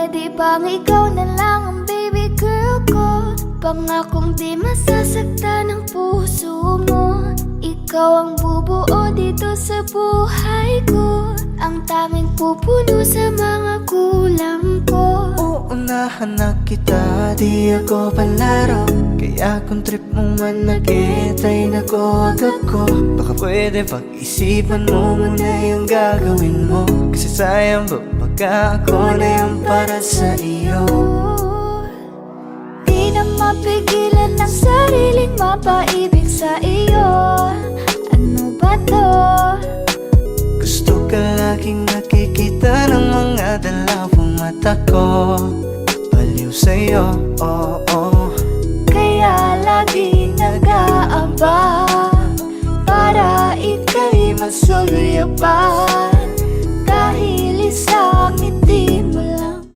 Pwede bang ikaw na lang ang baby girl ko? Pangakong di masasaktan ang puso mo. Ikaw ang bubuo dito sa buhay ko, ang tanging pupuno sa mga kulang ko. Uunahan na kita, di ako palaro. Kaya kung trip mo man mag-it ay nag-uwag ako. Baka pwede pag-isipan mo muna yung gagawin mo. Kasi sayang ba baka ako na yung para sa iyo. Di na mapigilan ang sariling mapaibig sa iyo. Ano ba to? Gusto ka laging nakikita ng mga dalawang mata ko. Baliw sa'yo, oo, Kaya lagi nag-aabang para ika'y masuluyapan. Dahil isang ngiti